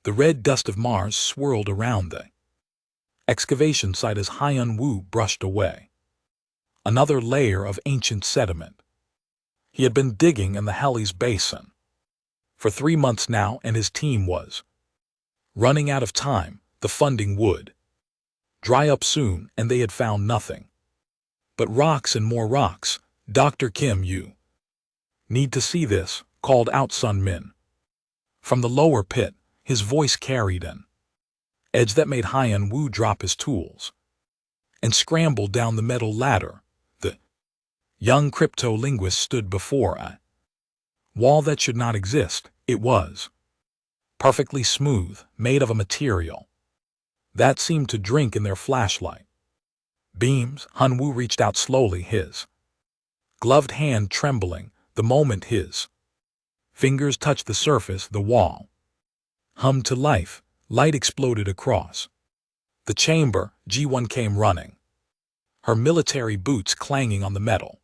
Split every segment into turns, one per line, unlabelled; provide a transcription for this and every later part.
The red dust of Mars swirled around the excavation site as Hyun-woo brushed away. Another layer of ancient sediment. He had been digging in the Halley's Basin for 3 months now, and his team was running out of time. The funding would dry up soon, and they had found nothing but rocks and more rocks. Dr. Kim, you need to see this, called out Sun Min. From the lower pit, his voice carried an edge that made Hyun-woo drop his tools and scramble down the metal ladder. The young crypto-linguist stood before a wall that should not exist. It was perfectly smooth, made of a material that seemed to drink in their flashlight beams. Hyun-woo reached out slowly, his gloved hand trembling. The moment his fingers touched the surface, the wall hummed to life. Light exploded across the chamber. Ji-won came running, her military boots clanging on the metal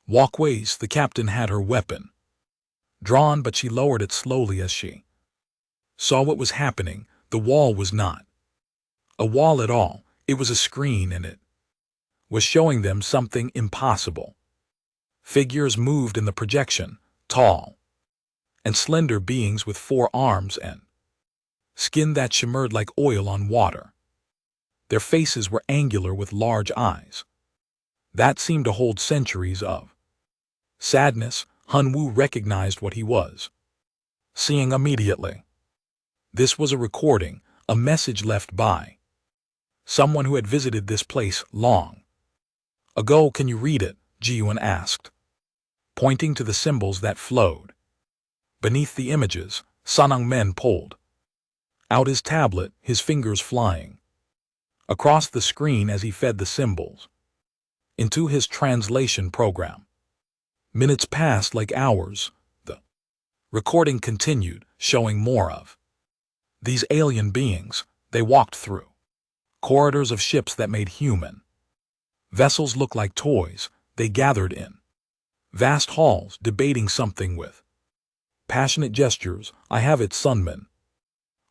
walkways. The captain had her weapon drawn, but she lowered it slowly as she saw what was happening. The wall was not a wall at all. It was a screen, and it was showing them something impossible. Figures moved in the projection, tall and slender beings with 4 arms and skin that shimmered like oil on water. Their faces were angular with large eyes that seemed to hold centuries of sadness. Hyun-woo recognized what he was seeing immediately. This was a recording, a message left by someone who had visited this place long ago. Can you read it? Ji-won asked, pointing to the symbols that flowed beneath the images. Sun Min pulled out his tablet, his fingers flying across the screen as he fed the symbols into his translation program. Minutes passed like hours. The recording continued, showing more of these alien beings. They walked through corridors of ships that made human vessels look like toys. They gathered in vast halls, debating something with passionate gestures. I have it, Sun Min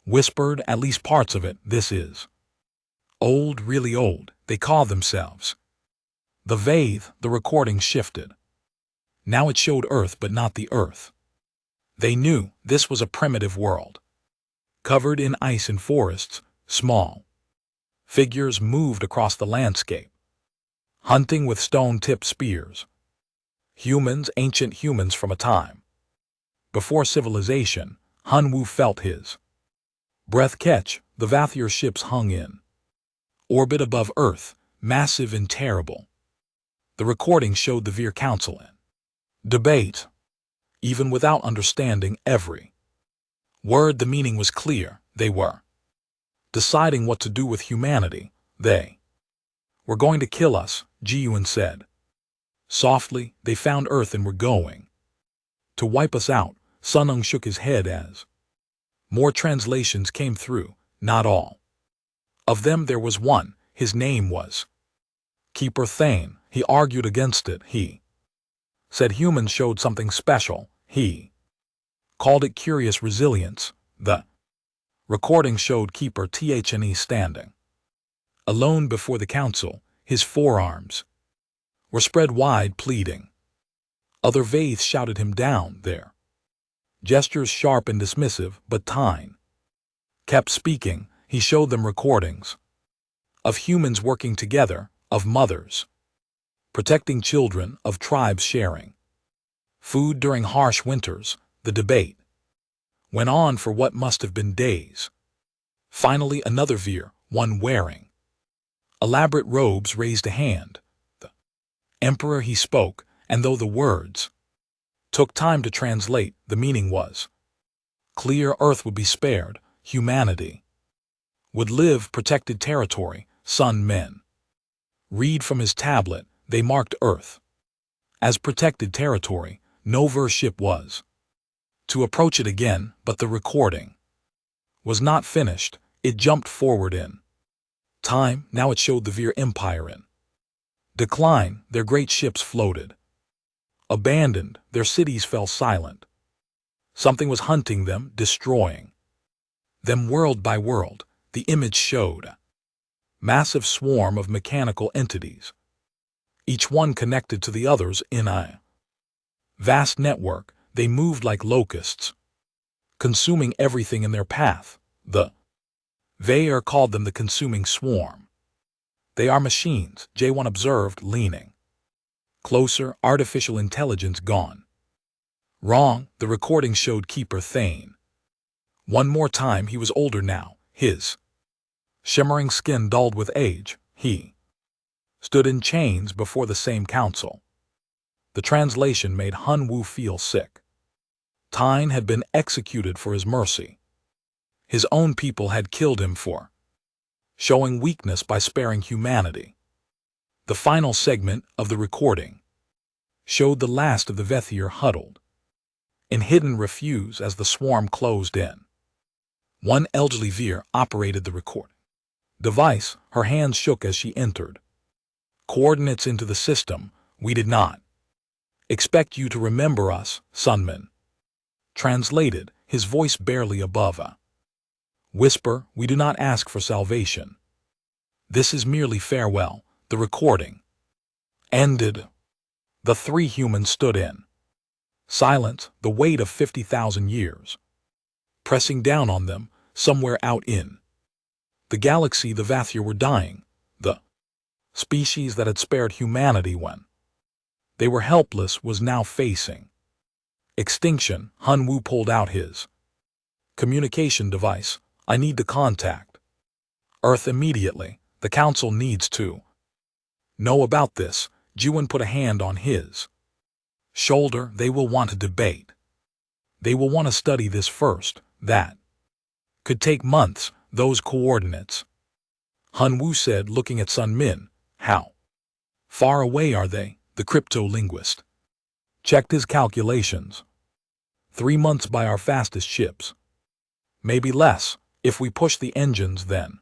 whispered, at least parts of it. This is old, really old. They call themselves the Vaith. The recording shifted. Now it showed Earth, but not the Earth. They knew this was a primitive world, covered in ice and forests. Small figures moved across the landscape, hunting with stone-tipped spears. Humans, ancient humans from a time before civilization. Hyun-woo felt his breath catch. The Vathier ships hung in orbit above Earth, massive and terrible. The recording showed the Vir Council in debate. Even without understanding every word, the meaning was clear. They were deciding what to do with humanity. They were going to kill us, Ji-won said softly. They found Earth and were going to wipe us out. Sun shook his head as more translations came through. Not all of them. There was one. His name was Keeper Thane. He argued against it. He said humans showed something special. He called it curious resilience. The recording showed Keeper Thne standing alone before the council. His forearms were spread wide, pleading. Other Vaiths shouted him down, their gestures sharp and dismissive, but Tyne kept speaking. He showed them recordings of humans working together, of mothers protecting children, of tribes sharing food during harsh winters. The debate went on for what must have been days. Finally, another Vir, one wearing elaborate robes, raised a hand. The emperor, he spoke, and though the words took time to translate, the meaning was clear. Earth would be spared. Humanity would live. Protected territory. Sun Min read from his tablet. They marked Earth as protected territory. No Vir ship was to approach it again. But the recording was not finished. It jumped forward in time. Now it showed the Vir Empire in decline. Their great ships floated abandoned. Their cities fell silent. Something was hunting them, destroying Then world by world, the image showed a massive swarm of mechanical entities, each one connected to the others in a vast network. They moved like locusts, consuming everything in their path. The Vaer called them the consuming swarm. They are machines, J1 observed, leaning closer. Artificial intelligence gone wrong. The recording showed Keeper Thane. One more time. He was older now, his shimmering skin dulled with age. He stood in chains before the same council. The translation made Hun Wu feel sick. Tyne had been executed for his mercy. His own people had killed him for showing weakness by sparing humanity. The final segment of the recording showed the last of the Vethier huddled in hidden refuge as the swarm closed in. One elderly Veer operated the recording device. Her hands shook as she entered coordinates into the system. We did not expect you to remember us, Sunman translated, his voice barely above a whisper. We do not ask for salvation. This is merely farewell. The recording ended. The three humans stood in silence, the weight of 50,000 years pressing down on them. Somewhere out in the galaxy, the Vathier were dying, the species that had spared humanity when they were helpless was now facing extinction. Hun Wu pulled out his communication device. I need to contact Earth immediately. The Council needs to know about this. Jiwen put a hand on his shoulder. They will want to debate. They will want to study this first. That could take months. Those coordinates, Hun Wu said, looking at Sun Min. How far away are they? The crypto-linguist checked his calculations. 3 months by our fastest ships. Maybe less, if we push the engines then.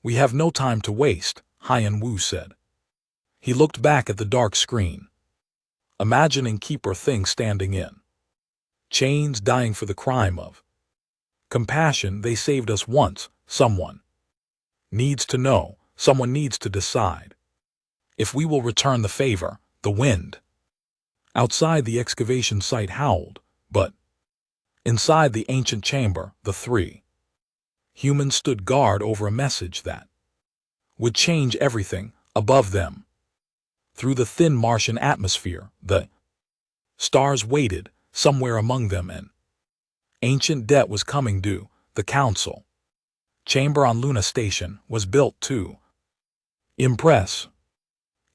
We have no time to waste, Hyan Wu said. He looked back at the dark screen, imagining Keeper Thing standing in chains, dying for the crime of compassion. They saved us once. Someone needs to know. Someone needs to decide if we will return the favor. The wind outside the excavation site howled, but inside the ancient chamber, the three humans stood guard over a message that would change everything. Above them, through the thin Martian atmosphere, the stars waited. Somewhere among them an ancient debt was coming due. The Council chamber on Luna Station was built to impress.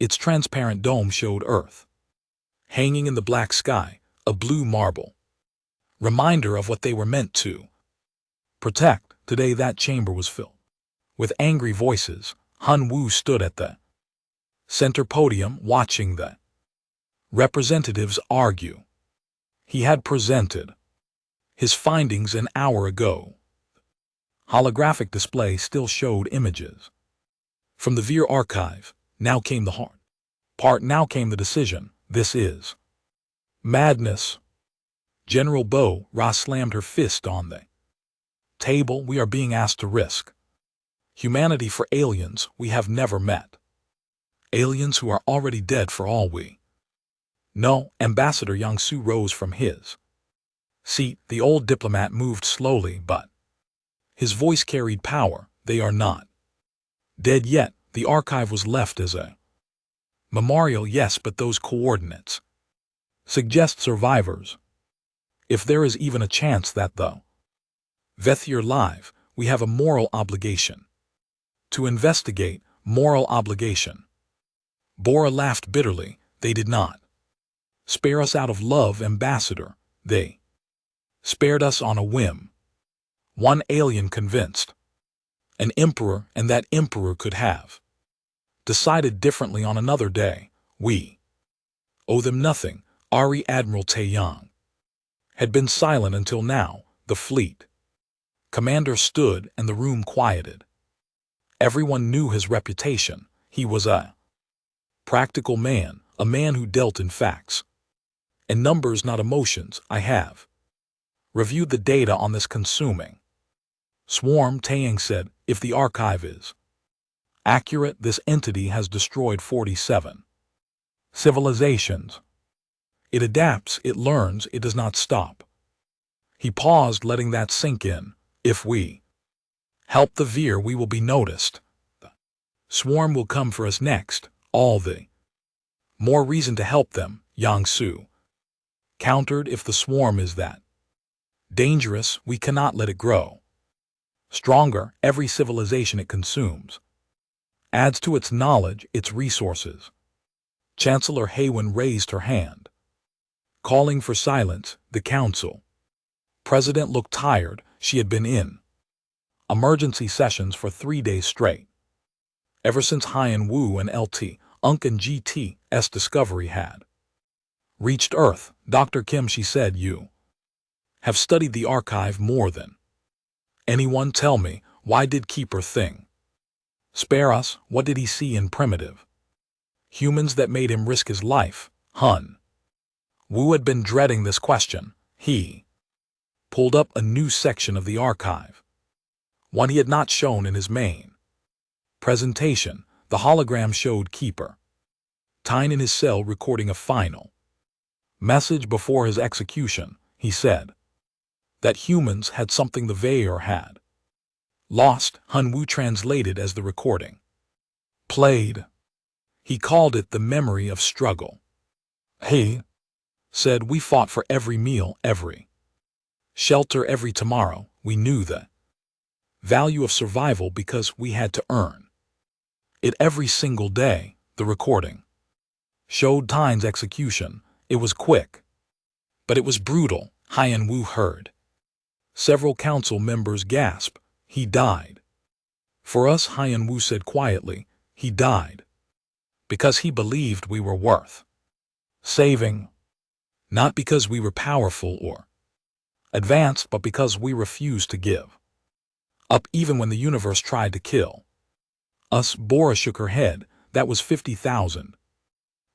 Its transparent dome showed Earth hanging in the black sky, a blue marble reminder of what they were meant to protect. Today that chamber was filled with angry voices. Hun Wu stood at the center podium watching the representatives argue. He had presented his findings an hour ago. Holographic display still showed images from the Veer archive. Now came the hard part. Now came the decision. This is madness. General Bo Ra slammed her fist on the table. We are being asked to risk humanity for aliens we have never met. Aliens who are already dead for all we know. Ambassador Yang Su rose from his seat. The old diplomat moved slowly, but his voice carried power. They are not dead yet. The archive was left as a memorial, yes, but those coordinates suggest survivors. If there is even a chance that the Vethier live, we have a moral obligation to investigate. Moral obligation. Bora laughed bitterly. They did not spare us out of love, Ambassador. They spared us on a whim. One alien convinced an emperor, and that emperor could have decided differently on another day. We owe them nothing. Ari Admiral Taeyang had been silent until now. The fleet commander stood and the room quieted. Everyone knew his reputation. He was a practical man, a man who dealt in facts and numbers, not emotions. I have reviewed the data on this consuming Swarm Taeyang said, if the archive is accurate, this entity has destroyed 47 civilizations. It adapts, it learns, it does not stop. He paused, letting that sink in. If we help the Veer, we will be noticed. The swarm will come for us next. All the more reason to help them, Yang Su countered. If the swarm is that dangerous, we cannot let it grow stronger. Every civilization it consumes adds to its knowledge, its resources. Chancellor Haywin raised her hand, calling for silence. The council president looked tired. She had been in emergency sessions for 3 days straight, ever since Haiyan Wu and LT Unk and GT's discovery had reached Earth. Dr. Kim, she said, you have studied the archive more than anyone. Tell me, why did Keeper Thing spare us? What did he see in primitive humans that made him risk his life? Hun Wu had been dreading this question. He pulled up a new section of the archive, one he had not shown in his main presentation. The hologram showed Keeper Tyne in his cell recording a final message before his execution. He said that humans had something the Veer had lost. Hun Wu translated as the recording played. He called it the memory of struggle. He said, we fought for every meal, every shelter, every tomorrow. We knew the value of survival because we had to earn it every single day. The recording showed Tyne's execution. It was quick, but it was brutal. Haiyan Wu heard several council members gasp. He died for us, Haiyan Wu said quietly. He died because he believed we were worth saving, not because we were powerful or advanced, but because we refused to give up even when the universe tried to kill us. Bora shook her head. That was 50,000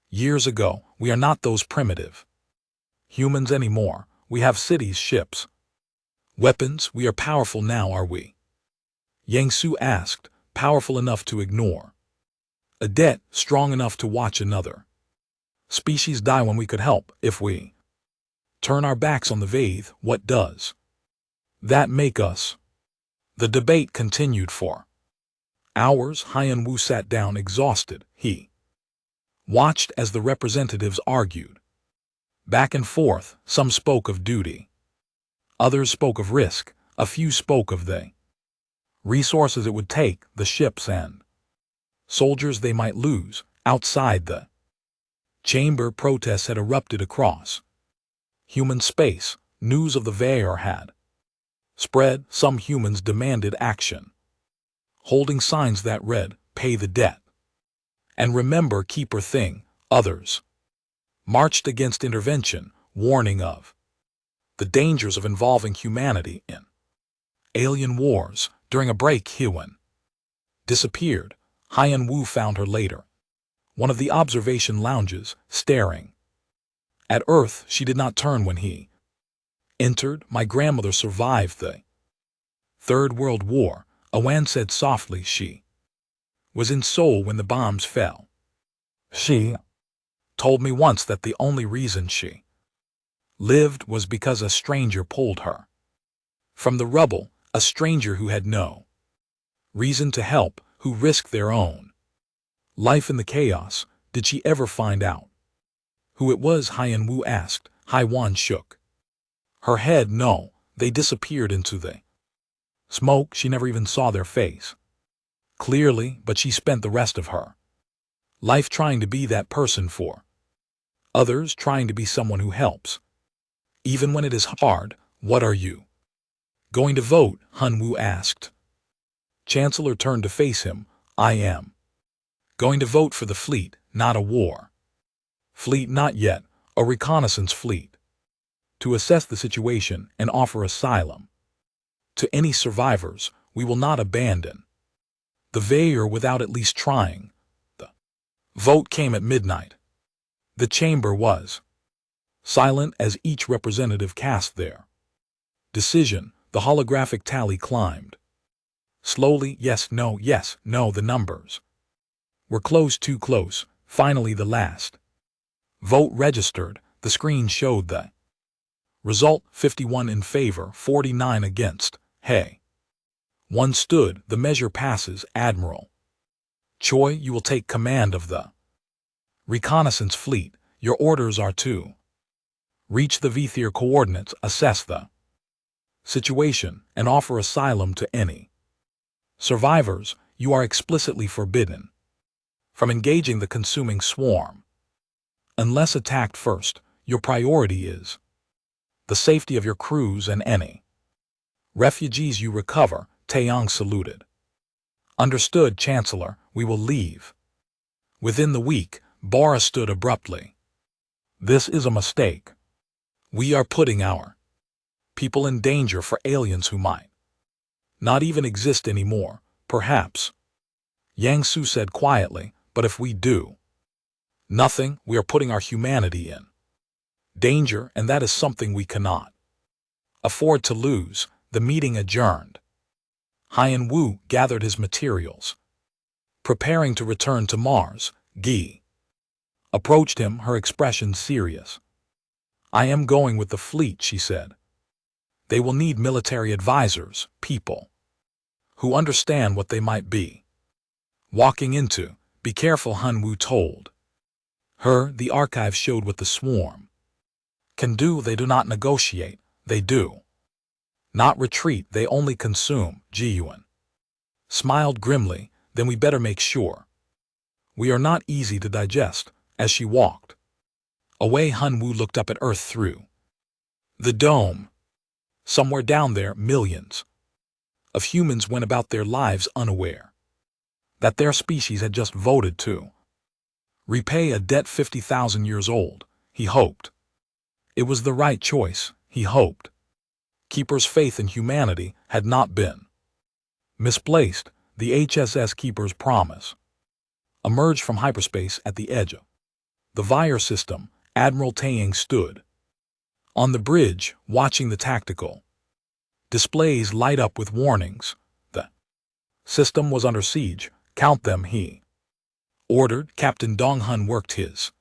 years ago. We are not those primitive humans anymore. We have cities, ships, weapons. We are powerful now, are we? Yang Su asked. Powerful enough to ignore a debt, strong enough to watch another species die when we could help. If we turn our backs on the Vaith, what does that make us? The debate continued for hours. Haiyan Wu sat down exhausted. He watched as the representatives argued back and forth. Some spoke of duty, others spoke of risk, a few spoke of the resources it would take, the ships and soldiers they might lose. Outside the chamber, protests had erupted across human space. News of the Veer had spread. Some humans demanded action, holding signs that read, pay the debt and remember Keeper Thing. Others marched against intervention, warning of the dangers of involving humanity in alien wars. During a break, Hiwen disappeared. Haiyan Wu found her later, one of the observation lounges, staring at Earth. She did not turn when he entered. My grandmother survived the Third World War, Awan said softly. She was in Seoul when the bombs fell. She told me once that the only reason she lived was because a stranger pulled her from the rubble, a stranger who had no reason to help, who risked their own life in the chaos. Did she ever find out who it was? Haiyan Wu asked. Haiwan shook her head. No, they disappeared into the smoke. She never even saw their face clearly, but she spent the rest of her life trying to be that person for others, trying to be someone who helps, even when it is hard. What are you going to vote? Hun Wu asked. Chancellor turned to face him. I am going to vote for the fleet, not a war fleet, not yet, a reconnaissance fleet, to assess the situation and offer asylum to any survivors. We will not abandon the Veer without at least trying. The vote came at midnight. The chamber was silent as each representative cast their decision. The holographic tally climbed. Slowly, yes, no, the numbers. We're close, too close, finally the last. Vote registered, the screen showed the result: 51 in favor, 49 against. Hey. One stood, the measure passes, Admiral Choi, you will take command of the reconnaissance fleet. Your orders are to reach the Vethir coordinates, assess the situation, and offer asylum to any survivors. You are explicitly forbidden from engaging the consuming swarm. Unless attacked first, your priority is the safety of your crews and any refugees you recover. Taeyang saluted. Understood, Chancellor, we will leave. Within the week, Bara stood abruptly. This is a mistake. We are putting our people in danger for aliens who might not even exist anymore, perhaps. Yang Su said quietly, but if we do nothing, we are putting our humanity in danger, and that is something we cannot afford to lose. The meeting adjourned. Hyan Wu gathered his materials. Preparing to return to Mars, Gi approached him, her expression serious. I am going with the fleet, she said. They will need military advisors, people who understand what they might be walking into. Be careful, Han Wu told her. The archive showed what the swarm can do. They do not negotiate, they do not retreat, they only consume. Ji Yuan smiled grimly. Then we better make sure we are not easy to digest. As she walked away, Han Wu looked up at Earth through the dome. Somewhere down there, millions of humans went about their lives unaware that their species had just voted to repay a debt 50,000 years old. He hoped it was the right choice. He hoped Keeper's faith in humanity had not been misplaced. The HSS Keeper's promise emerged from hyperspace at the edge of the Vire system. Admiral Taeyang stood on the bridge, watching the tactical displays light up with warnings. The system was under siege. Count them, he ordered. Captain Dong Hun worked his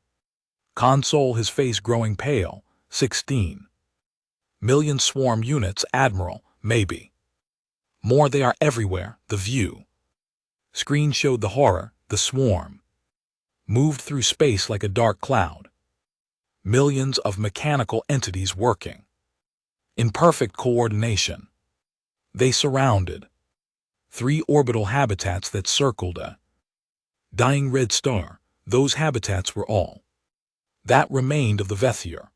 console, his face growing pale. 16 million swarm units, Admiral, maybe more. They are everywhere. The view screen showed the horror. The swarm moved through space like a dark cloud. Millions of mechanical entities working in perfect coordination. They surrounded 3 orbital habitats that circled a dying red star. Those habitats were all that remained of the Vethir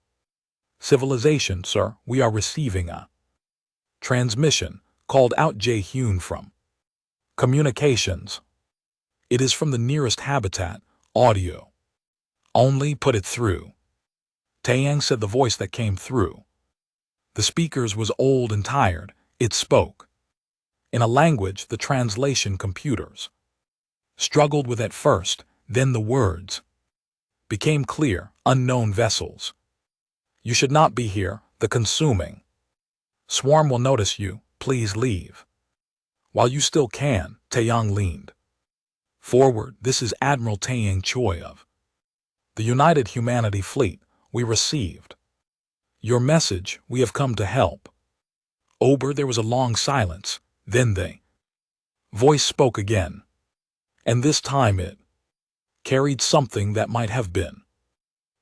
civilization. Sir, we are receiving a transmission, called out Jae-hyun from communications. It is from the nearest habitat. Audio only, put it through. Taeyang said, the voice that came through the speakers was old and tired. It spoke in a language the translation computers struggled with at first. Then the words became clear. Unknown vessels. You should not be here. The consuming swarm will notice you. Please leave while you still can. Taeyang leaned forward. This is Admiral Taeyang Choi of the United Humanity Fleet. We received your message. We have come to help. Ober. There was a long silence. Then the voice spoke again. And this time it carried something that might have been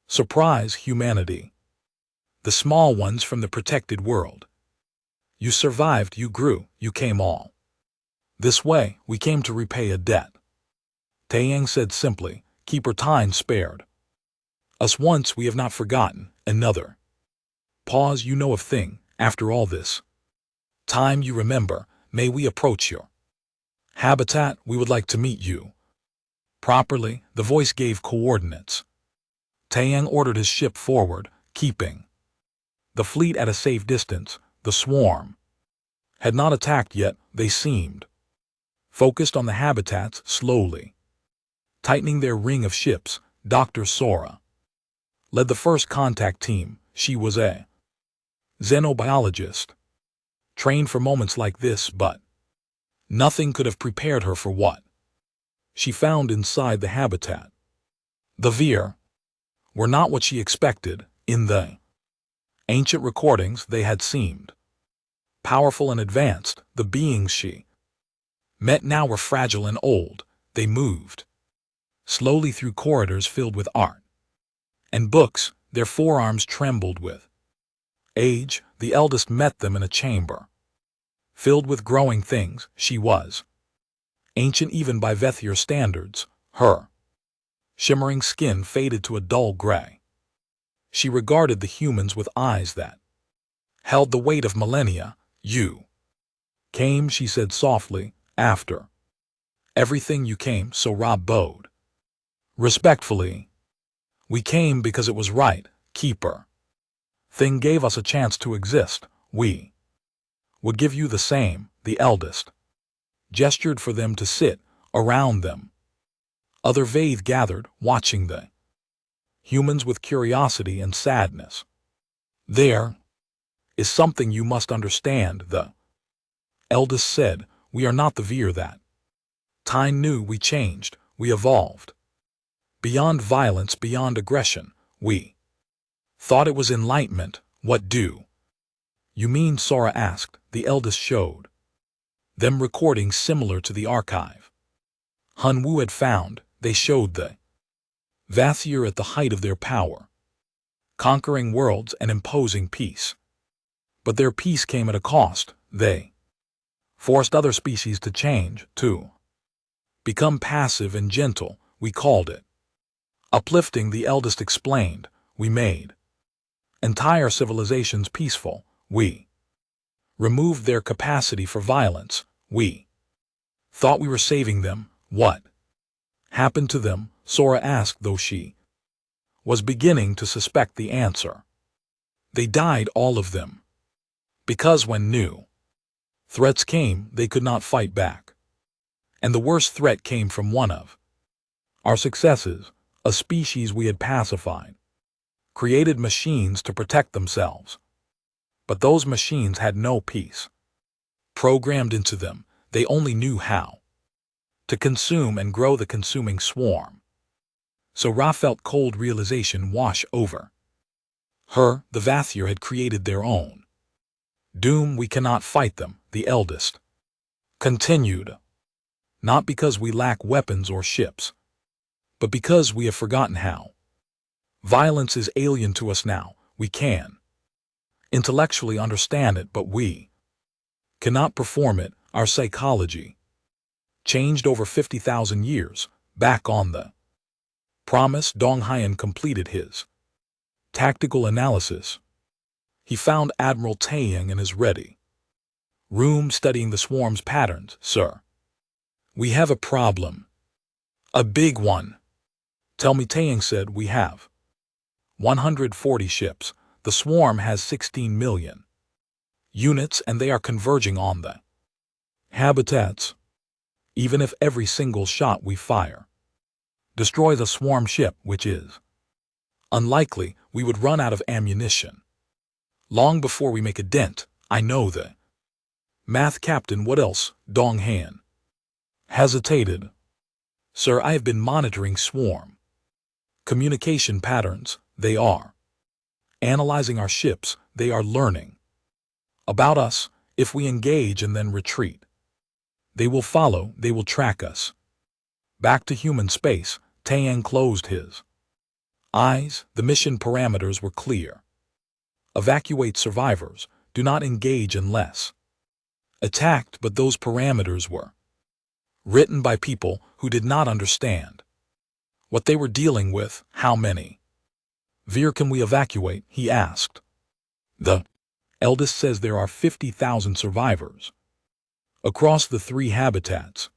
surprise. Humanity. The small ones from the protected world. You survived, you grew, you came all this way. We came to repay a debt. Taeyang said simply. Keeper Tyne spared us once. We have not forgotten. Another pause. You know of thing. After all this time, you remember. May we approach your habitat? We would like to meet you properly. The voice gave coordinates. Taeyang ordered his ship forward, keeping the fleet at a safe distance. The swarm had not attacked yet. They seemed focused on the habitats. Slowly tightening their ring of ships, Dr. Sora led the first contact team. She was a xenobiologist, trained for moments like this, but Nothing could have prepared her for what she found inside the habitat. The Vir were not what she expected. In the ancient recordings they had seemed powerful and advanced. The beings she met now were fragile and old. They moved slowly through corridors filled with art and books. Their forearms trembled with age. The eldest met them in a chamber filled with growing things. She was ancient even by Vethir standards. Her shimmering skin faded to a dull gray. She regarded the humans with eyes that held the weight of millennia. You came, she said softly, after everything you came. So Ra bowed respectfully. We came because it was right. Keeper Thing gave us a chance to exist. We would give you the same. The eldest gestured for them to sit around them. Other Vaith gathered, watching the humans with curiosity and sadness. There is something you must understand, the eldest said. We are not the Vir that Tyne knew. We changed. We evolved. Beyond violence, beyond aggression. We thought it was enlightenment. What do you mean? Sora asked. The eldest showed them recordings similar to the archive Hun Wu had found. They showed the Vathir at the height of their power, conquering worlds and imposing peace. But their peace came at a cost. They forced other species to change, to become passive and gentle. We called it uplifting. The eldest explained. We made entire civilizations peaceful. We removed their capacity for violence. We thought we were saving them. What happened to them? Sora asked, though she was beginning to suspect the answer. They died, all of them, because when new threats came, they could not fight back. And the worst threat came from one of our successes, a species we had pacified, created machines to protect themselves. But those machines had no peace programmed into them. They only knew how to consume and grow the consuming swarm. So Ra felt cold realization wash over her. The Vathir had created their own doom. We cannot fight them, the eldest continued. Not because we lack weapons or ships, but because we have forgotten how. Violence is alien to us now. We can intellectually understand it, but we cannot perform it. Our psychology changed over 50,000 years. Back on the Promise, Dong Hyan completed his tactical analysis. He found Admiral Taeyang in his ready room studying the swarm's patterns. Sir, we have a problem. A big one. Tell me, Taeyang said. We have 140 ships. The swarm has 16 million units, and they are converging on the habitats. Even if every single shot we fire destroys a swarm ship, which is unlikely, we would run out of ammunition long before we make a dent. I know the math, Captain. What else? Dong Han hesitated. Sir, I have been monitoring swarm communication patterns. They are analyzing our ships. They are learning about us. If we engage and then retreat, they will follow. They will track us back to human space. Taeyang closed his eyes. The mission parameters were clear. Evacuate survivors. Do not engage unless attacked. But those parameters were written by people who did not understand what they were dealing with. How many Vir can we evacuate? He asked. The eldest says there are 50,000 survivors across the 3 habitats.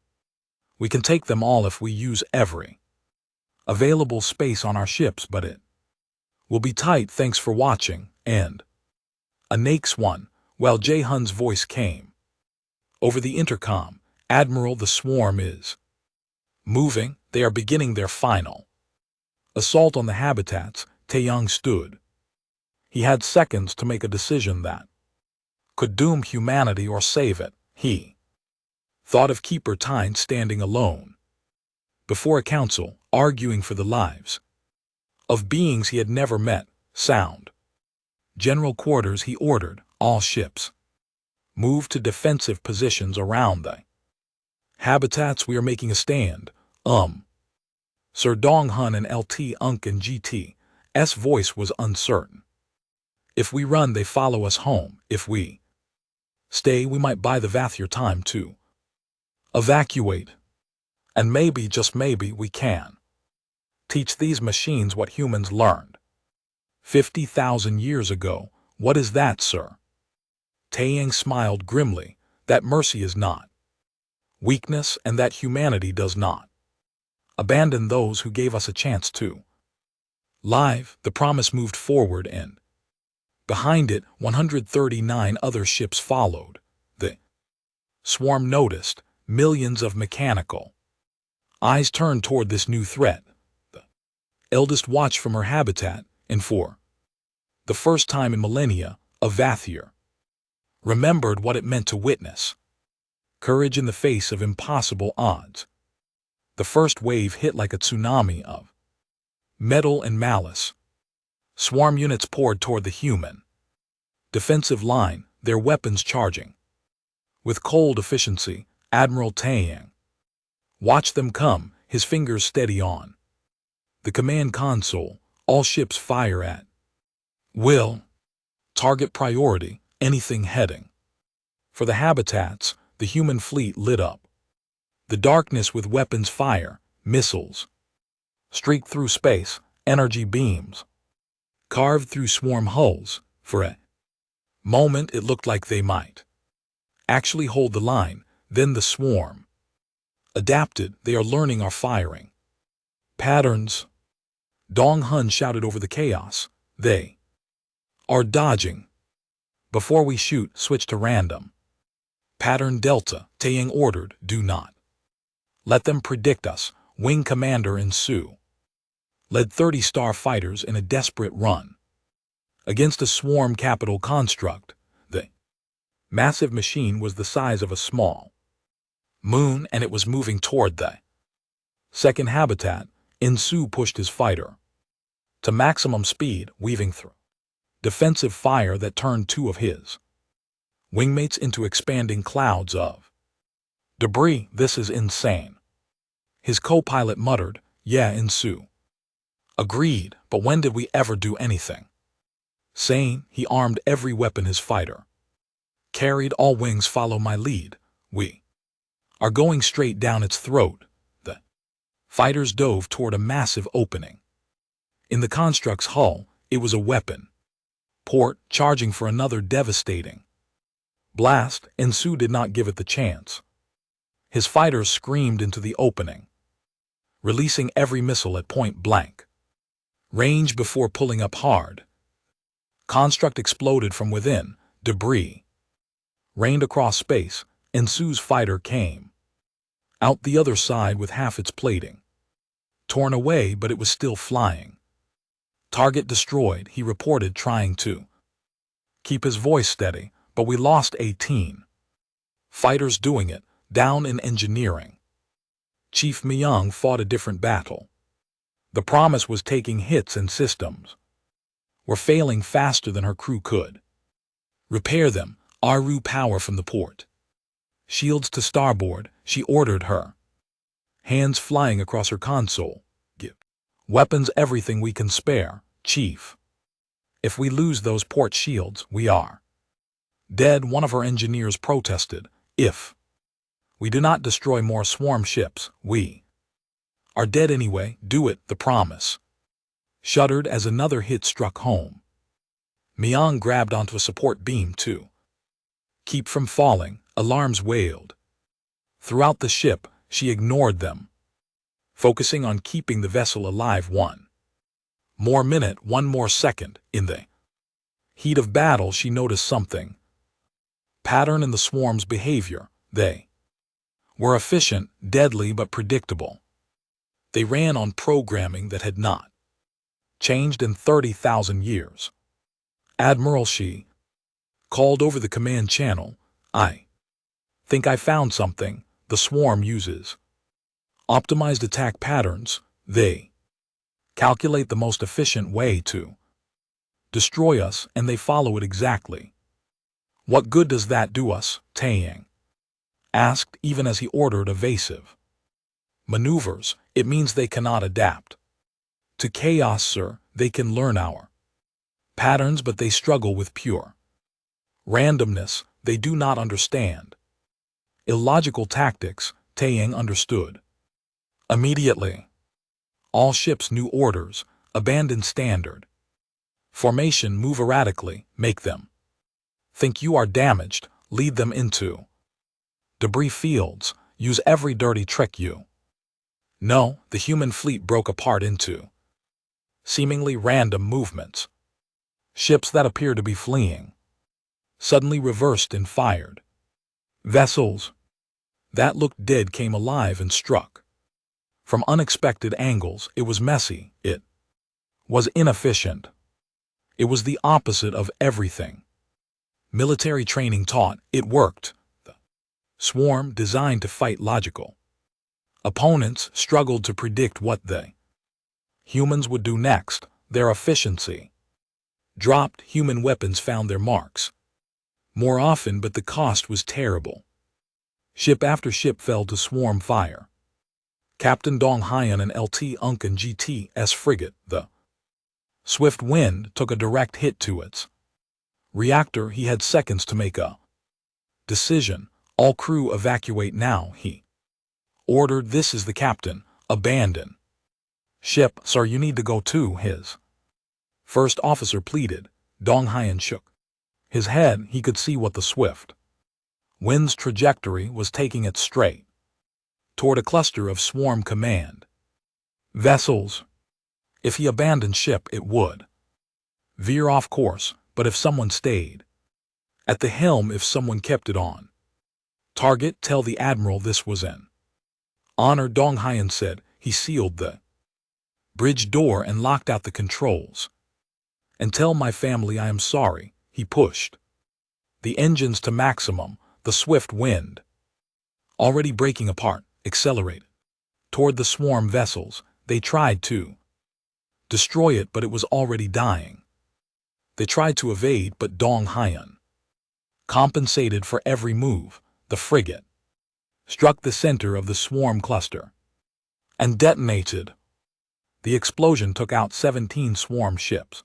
We can take them all if we use every available space on our ships, but it will be tight. Thanks for watching. And a Nakes one. While Jae-hun's voice came over the intercom. Admiral, the swarm is moving. They are beginning their final assault on the habitats. Taeyang stood. He had seconds to make a decision that could doom humanity or save it. He Thought of Keeper Tyne standing alone before a council, arguing for the lives of beings he had never met. Sound. General quarters, he ordered all ships move to defensive positions around the habitats. We are making a stand. Sir Dong Hun and LT Unk and GT's voice was uncertain. If we run, they follow us home. If we stay, we might buy the Vathier time to evacuate. And maybe, just maybe, we can teach these machines what humans learned 50,000 years ago. What is that, sir? Taeyang smiled grimly. That mercy is not weakness, and that humanity does not abandon those who gave us a chance to live. The promise moved forward, and behind it, 139 other ships followed. The swarm noticed millions of mechanical eyes turned toward this new threat. The eldest watched from her habitat, and for the first time in millennia, a Vathier remembered what it meant to witness courage in the face of impossible odds. The first wave hit like a tsunami of metal and malice. Swarm units poured toward the human defensive line, their weapons charging with cold efficiency. Admiral Taeyang watched them come, his fingers steady on the command console. All ships fire at will. Target priority, anything heading for the habitats. The human fleet lit up the darkness with weapons fire. Missiles streaked through space, energy beams carved through swarm hulls. For a moment it looked like they might actually hold the line. Then the swarm adapted. They are learning our firing patterns. Dong Hun shouted over the chaos. They are dodging. Before we shoot, switch to random pattern Delta. Taeyang ordered, do not let them predict us. Wing Commander Insu led 30 starfighters in a desperate run against a swarm capital construct. The massive machine was the size of a small moon, and it was moving toward the second habitat. Insu pushed his fighter to maximum speed, weaving through defensive fire that turned two of his wingmates into expanding clouds of debris. This is insane, his co-pilot muttered. Yeah, Insu agreed, but when did we ever do anything sane? He armed every weapon his fighter carried. All wings follow my lead. We are going straight down its throat. The fighters dove toward a massive opening in the construct's hull. It was a weapon port, charging for another devastating blast. Insu did not give it the chance. His fighters screamed into the opening, releasing every missile at point blank range before pulling up hard. Construct exploded from within. Debris rained across space. Insu's fighter came out the other side with half its plating torn away, but it was still flying. Target destroyed, he reported, trying to keep his voice steady. But we lost 18 fighters doing it. Down in engineering. Chief Myung fought a different battle. The promise was taking hits, and systems were failing faster than her crew could repair them. Aru, power from the port. Shields to starboard, she ordered, her hands flying across her console. Give weapons everything we can spare, Chief. If we lose those port shields, we are dead. One of her engineers protested. If we do not destroy more swarm ships, we are dead anyway. Do it, the promise shuddered as another hit struck home. Myung grabbed onto a support beam to keep from falling. Alarms wailed throughout the ship. She ignored them, focusing on keeping the vessel alive. One more minute, one more second. In the heat of battle, she noticed something. Pattern in the swarm's behavior. They were efficient, deadly, but predictable. They ran on programming that had not changed in 30,000 years. Admiral, she called over the command channel. I think I found something. the swarm uses optimized attack patterns. They calculate the most efficient way to destroy us, and they follow it exactly. What good does that do us? Taeyang asked, even as he ordered evasive maneuvers. It means they cannot adapt to chaos, sir. They can learn our patterns, but they struggle with pure randomness. They do not understand illogical tactics. Taeyang understood immediately. All ships, new orders, abandon standard formation, move erratically, make them think you are damaged, lead them into debris fields, use every dirty trick you know. The human fleet broke apart into seemingly random movements. Ships that appeared to be fleeing suddenly reversed and fired. Vessels that looked dead came alive and struck from unexpected angles. It was messy. It was inefficient. It was the opposite of everything military training taught. It worked. The swarm, designed to fight logical opponents, struggled to predict what the humans would do next. Their efficiency dropped. Human weapons found their marks more often, but the cost was terrible. Ship after ship fell to swarm fire. Captain Dong Hyan and LT Unken GT's frigate, the Swift Wind, took a direct hit to its reactor. He had seconds to make a decision. All crew evacuate now, he ordered. This is the captain. Abandon ship, sir. You need to go too, his first officer pleaded. Dong Hyan shook his head. He could see what the Swift Wind's trajectory was, taking it straight toward a cluster of swarm command vessels. If he abandoned ship, it would veer off course, but if someone stayed at the helm, if someone kept it on target, tell the admiral this was an honor, Dong Hyan said. He sealed the bridge door and locked out the controls. And tell my family I am sorry. He pushed the engines to maximum. The Swift Wind, already breaking apart, accelerated toward the swarm vessels. They tried to destroy it, but it was already dying. They tried to evade, but Dong Hyan compensated for every move. The frigate struck the center of the swarm cluster and detonated. The explosion took out 17 swarm ships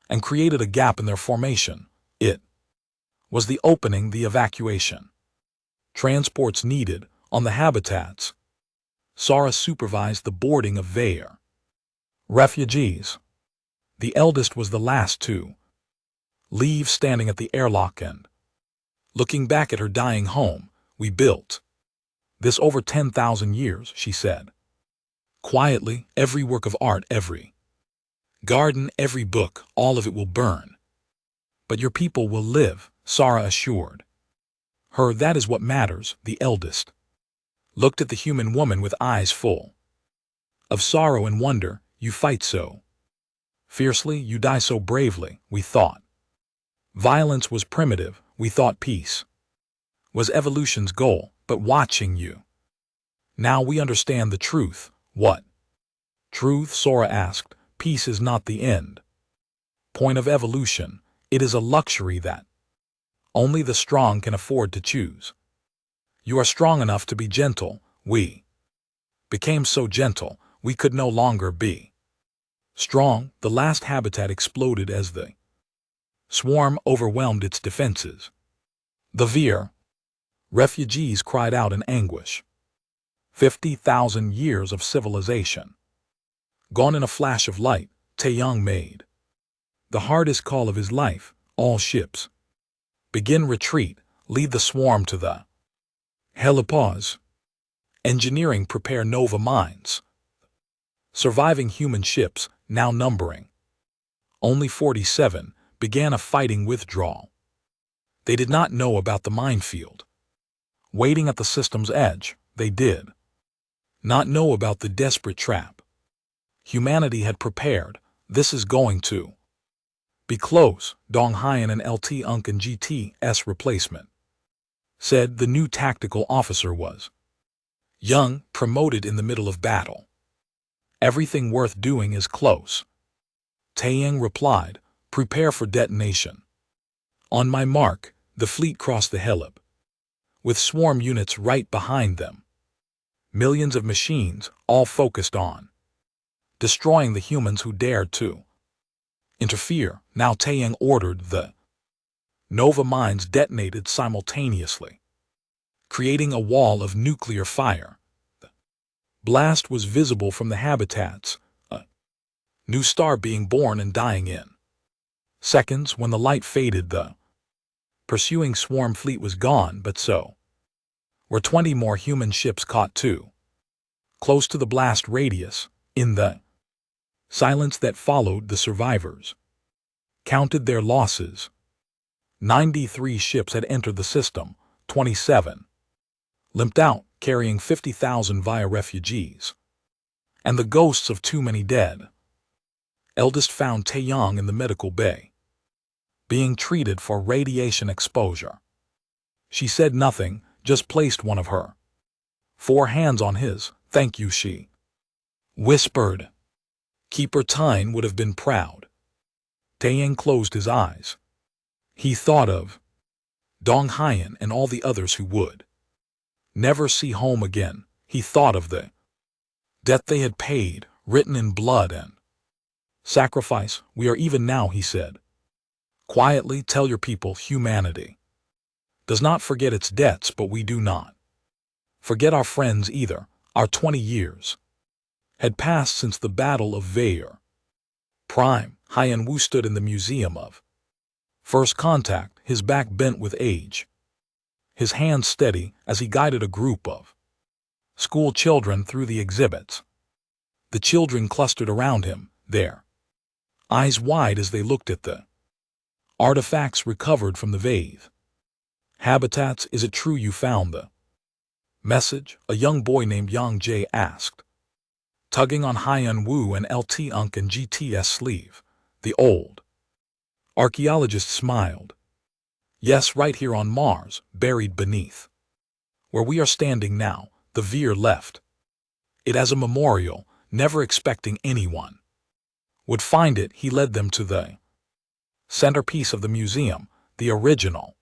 and created a gap in their formation. It was the opening, the evacuation transports needed on the habitats. Sara supervised the boarding of their refugees. The eldest was the last to leave, standing at the airlock and looking back at her dying home. We built this over 10,000 years, she said quietly. Every work of art, every garden, every book, all of it will burn. But your people will live, Sara assured her. That is what matters. The eldest looked at the human woman with eyes full of sorrow and wonder. You fight so fiercely, you die so bravely. We thought violence was primitive. We thought peace was evolution's goal. But watching you now, we understand the truth. What truth? Sora asked. Peace is not the end point of evolution. It is a luxury that only the strong can afford to choose. You are strong enough to be gentle. We became so gentle, we could no longer be strong. The last habitat exploded as the swarm overwhelmed its defenses. The Veer refugees cried out in anguish. 50,000 years of civilization gone in a flash of light. Taeyang made the hardest call of his life. All ships begin retreat. Lead the swarm to the helipause. Engineering, prepare Nova mines. Surviving human ships, now numbering only 47, began a fighting withdrawal. They did not know about the minefield waiting at the system's edge. They did not know about the desperate trap humanity had prepared. This is going to be close, Dong Hyan and LT Unken GT's replacement said. The new tactical officer was Young, promoted in the middle of battle. Everything worth doing is close. Taeyang replied, prepare for detonation. On my mark, the fleet crossed the Heleb, with swarm units right behind them. Millions of machines, all focused on destroying the humans who dared to interfere. Now Taeyang ordered the Nova mines detonated simultaneously, creating a wall of nuclear fire. The blast was visible from the habitats, a new star being born and dying in seconds. When the light faded, the pursuing swarm fleet was gone, but so were 20 more human ships caught too close to the blast radius. In the silence that followed, the survivors counted their losses. 93 ships had entered the system, 27 limped out, carrying 50,000 via refugees, and the ghosts of too many dead. Eldest found Taeyang in the medical bay, being treated for radiation exposure. She said nothing, just placed one of her 4 hands on his. Thank you, she whispered. Keeper Tyne would have been proud. Taeyang closed his eyes. He thought of Dong Hyen and all the others who would never see home again. He thought of the debt they had paid, written in blood and sacrifice. We are even now, he said. Quietly tell your people humanity does not forget its debts, but we do not forget our friends either. Our 20 years had passed since the Battle of Vair Prime. Hyen Wu stood in the Museum of First Contact, his back bent with age, his hands steady as he guided a group of school children through the exhibits. The children clustered around him, their eyes wide as they looked at the artifacts recovered from the Vaith habitats. Is it true you found the message? A young boy named Yang Jae asked, tugging on Hyen Wu and LT Unk and GTS sleeve. The old archaeologist smiled. Yes, right here on Mars, buried beneath where we are standing now. The Veer left it as a memorial, never expecting anyone would find it. He led them to the centerpiece of the museum. The original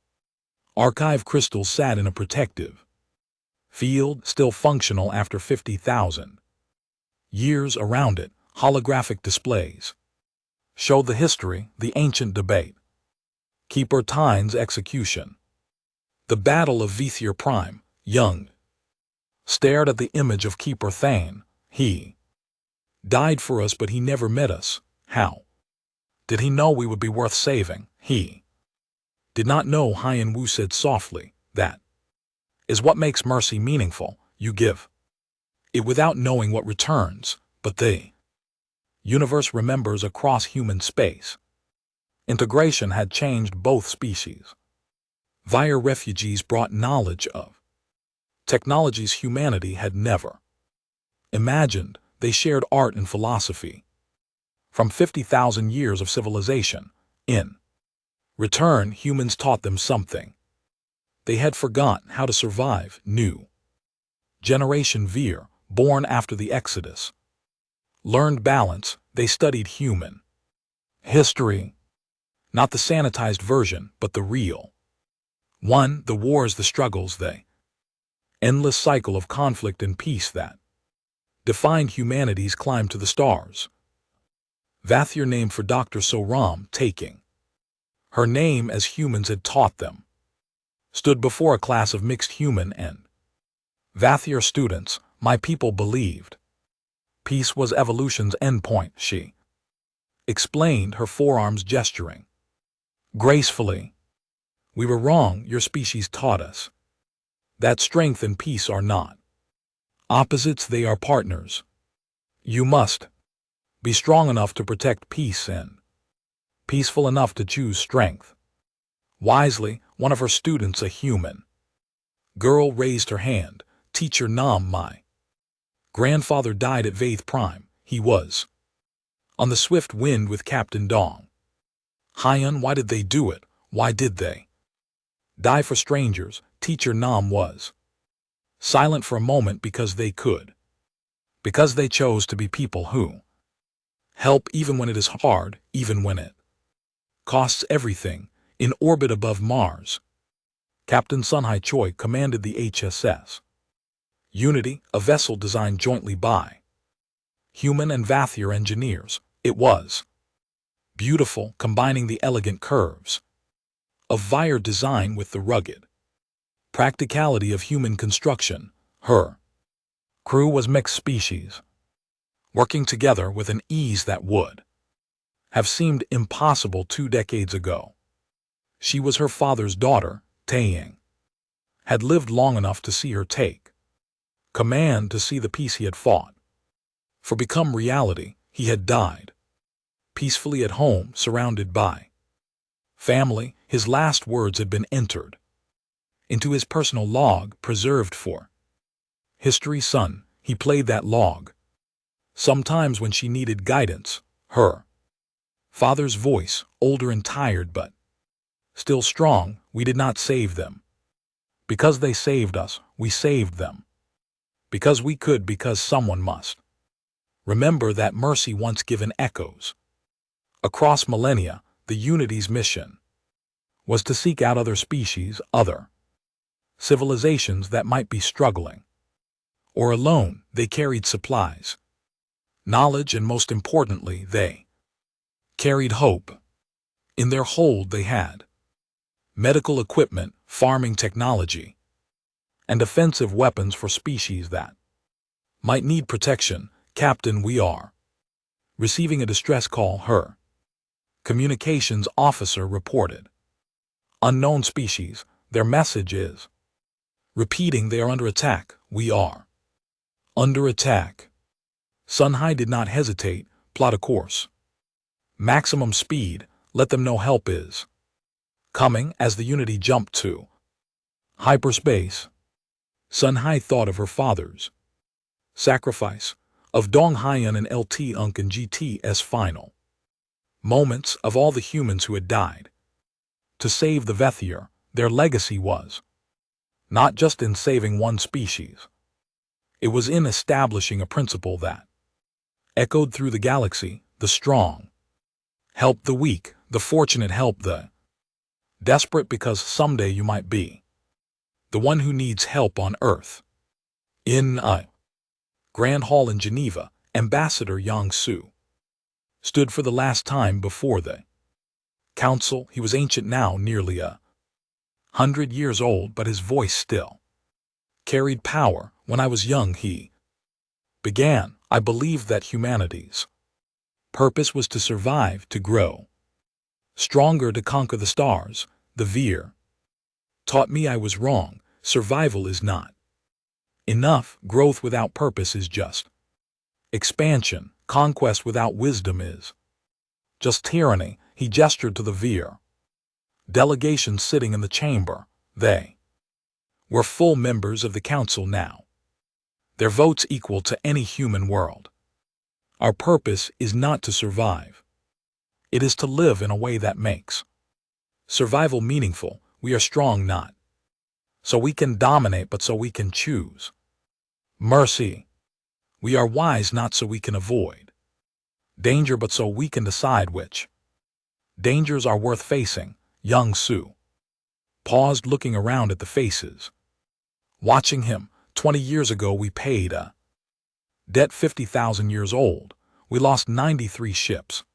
archive crystals sat in a protective field, still functional after 50,000 years. Around it, holographic displays showed the history, the ancient debate, Keeper Tyne's execution, the Battle of Vair Prime. Young stared at the image of Keeper Thane. He died for us, but he never met us. How did he know we would be worth saving? He did not know, Hyen Wu said softly. That is what makes mercy meaningful. You give it without knowing what returns, but the universe remembers across human space. Integration had changed both species. Vair refugees brought knowledge of technologies humanity had never imagined. They shared art and philosophy from 50,000 years of civilization. In return, humans taught them something they had forgotten: how to survive. New generation Veer, born after the Exodus, learned balance. They studied human history, not the sanitized version, but the real one. The wars, the struggles, the endless cycle of conflict and peace that defined humanity's climb to the stars. Vathir, named for Dr. Soram, taking her name as humans had taught them, stood before a class of mixed human and Vathir students. My people believed peace was evolution's endpoint, she explained, her forearms gesturing gracefully. We were wrong. Your species taught us that strength and peace are not opposites, they are partners. You must be strong enough to protect peace and peaceful enough to choose strength wisely. One of her students, a human girl, raised her hand. Teacher Nam, my grandfather died at Vaith Prime. He was on the Swift Wind with Captain Dong. Hyen, why did they do it? Why did they die for strangers? Teacher Nam was Silent for a moment because they could. Because they chose to be people who help even when it is hard, even when it costs everything. In orbit above Mars, Captain Sun Hai Choi commanded the HSS Unity, a vessel designed jointly by human and Vathier engineers. It was beautiful, combining the elegant curves of Vire design with the rugged practicality of human construction. Her crew was mixed species, working together with an ease that would have seemed impossible 2 decades ago. She was her father's daughter, Taeying had lived long enough to see her take command, to see the peace he had fought for become reality. He had died peacefully at home, surrounded by family. His last words had been entered into his personal log, preserved for history. Son, he played that log. Sometimes when she needed guidance, her father's voice, older and tired but still strong. We did not save them because they saved us, we saved them because we could, because someone must. Remember that mercy once given echoes across millennia. The Unity's mission was to seek out other species, other civilizations that might be struggling or alone. They carried supplies, knowledge, and most importantly, they carried hope. In their hold they had medical equipment, farming technology, and offensive weapons for species that might need protection. Captain, we are receiving a distress call. Her communications officer reported. Unknown species. Their message is repeating they are under attack. We are under attack. Sun Hai did not hesitate. Plot a course. Maximum speed. Let them know help is coming. As the Unity jumped to hyperspace, Sun Hai thought of her father's sacrifice, of Dong Haiyan and LT Unk and GT's final moments, of all the humans who had died to save the Vathier. Their legacy was not just in saving one species. It was in establishing a principle that echoed through the galaxy. The strong help the weak, the fortunate help the desperate, because someday you might be the one who needs help on Earth. In a Grand Hall in Geneva, Ambassador Yang Su stood for the last time before the council. He was ancient now, nearly 100 years old, but his voice still carried power. When I was young, he began. I believed that humanity's purpose was to survive, to grow stronger, to conquer the stars. The Veer taught me I was wrong. Survival is not enough. Growth without purpose is just expansion. Conquest without wisdom is just tyranny. He gestured to the Veer delegation sitting in the chamber. They were full members of the council now, their votes equal to any human world. Our purpose is not to survive. It is to live in a way that makes survival meaningful. We are strong not so we can dominate, but so we can choose mercy. We are wise not so we can avoid danger, but so we can decide which dangers are worth facing. Young Su paused, looking around at the faces watching him. 20 years ago we paid a debt 50,000 years old. We lost 93 ships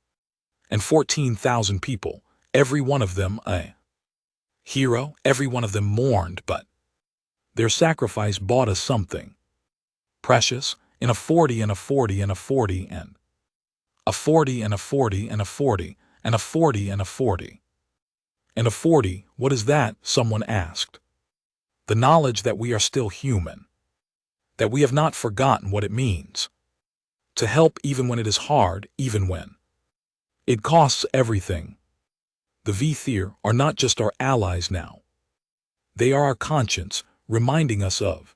and 14,000 people, every one of them a hero. Every one of them mourned, but their sacrifice bought us something precious. In a 40 and a 40 and a 40 and a 40 and a 40 and a 40 and a 40 and a 40 and a 40. What is that? Someone asked. The knowledge that we are still human, that we have not forgotten what it means to help even when it is hard, even when it costs everything. The Vathier are not just our allies now. They are our conscience, reminding us of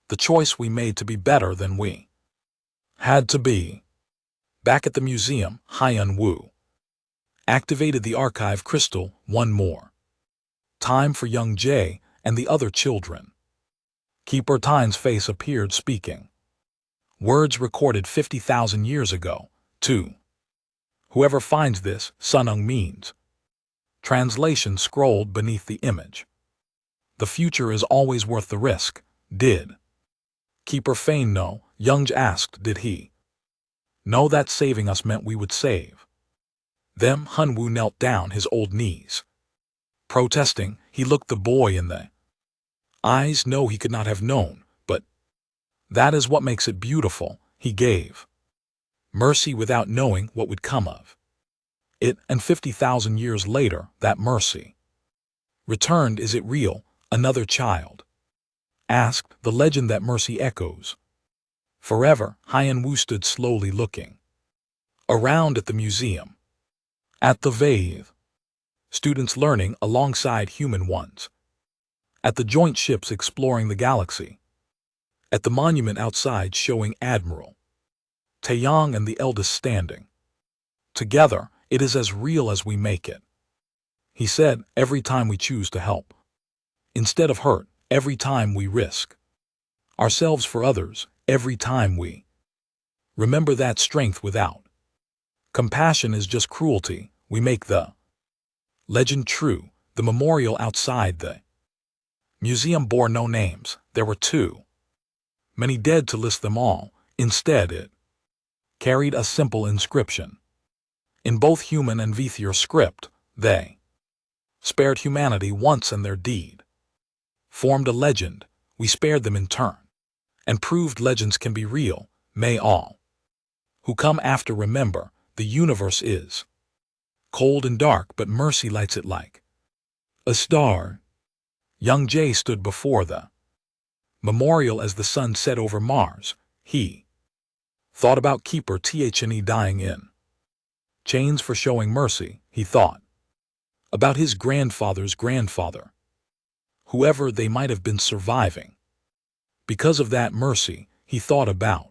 the choice we made to be better than we had to be. Back at the museum, Haiyan Wu activated the archive crystal one more time for young Jay and the other children Keeper Tine's face appeared speaking. Words recorded 50,000 years ago, too. Whoever finds this, Sunung means. Translation scrolled beneath the image. The future is always worth the risk, did. Keeper Fane know? Young asked, did he know that saving us meant we would save them? Hunwoo knelt down his old knees. Protesting, he looked the boy in the eyes. No, he could not have known, but that is what makes it beautiful. He gave mercy without knowing what would come of it, and 50,000 years later, that mercy returned. Is it real? Another child asked. The legend that mercy echoes forever. Hyun-woo stood slowly looking around at the museum, at the Vaith students learning alongside human ones, at the joint ships exploring the galaxy, at the monument outside showing Admiral Taeyong and the eldest standing together. It is as real as we make it. He said, every time we choose to help instead of hurt, every time we risk ourselves for others, every time we remember that strength without compassion is just cruelty, we make the legend true. The memorial outside the museum bore no names. There were too many dead to list them all. Instead, it carried a simple inscription. In both human and Vaithir script, they spared humanity once, and their deed formed a legend. We spared them in turn, and proved legends can be real. May all who come after remember, the universe is cold and dark, but mercy lights it like a star. Young Jae stood before the memorial as the sun set over Mars. He thought about Keeper Thne dying in chains for showing mercy. He thought about his grandfather's grandfather, whoever they might have been surviving because of that mercy. He thought about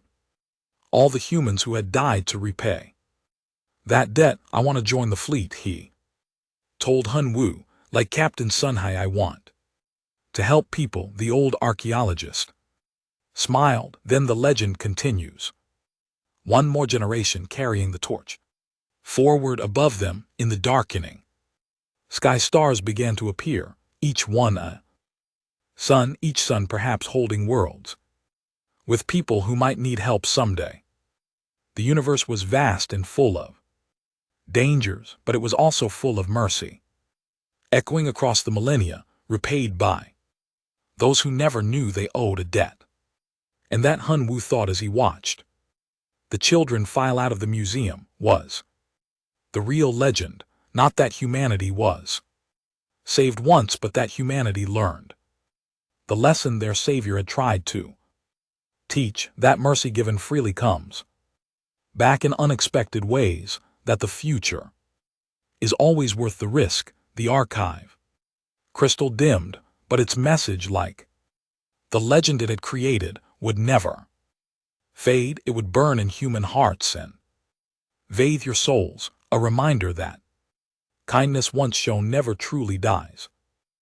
all the humans who had died to repay that debt. I want to join the fleet, he told Hunwoo. Like Captain Sunhai, I want to help people. The old archaeologist smiled. Then the legend continues. One more generation carrying the torch. Forward above them, in the darkening sky, stars began to appear, each one a sun, each sun perhaps holding worlds with people who might need help someday. The universe was vast and full of dangers, but it was also full of mercy, echoing across the millennia, repaid by those who never knew they owed a debt. And that Hunwoo thought as he watched the children file out of the museum was the real legend, not that humanity was saved once, but that humanity learned the lesson their Savior had tried to teach, that mercy given freely comes back in unexpected ways, that the future is always worth the risk. The archive crystal dimmed, but its message, like the legend it had created, would never fade. It would burn in human hearts and bathe your souls, a reminder that kindness once shown never truly dies.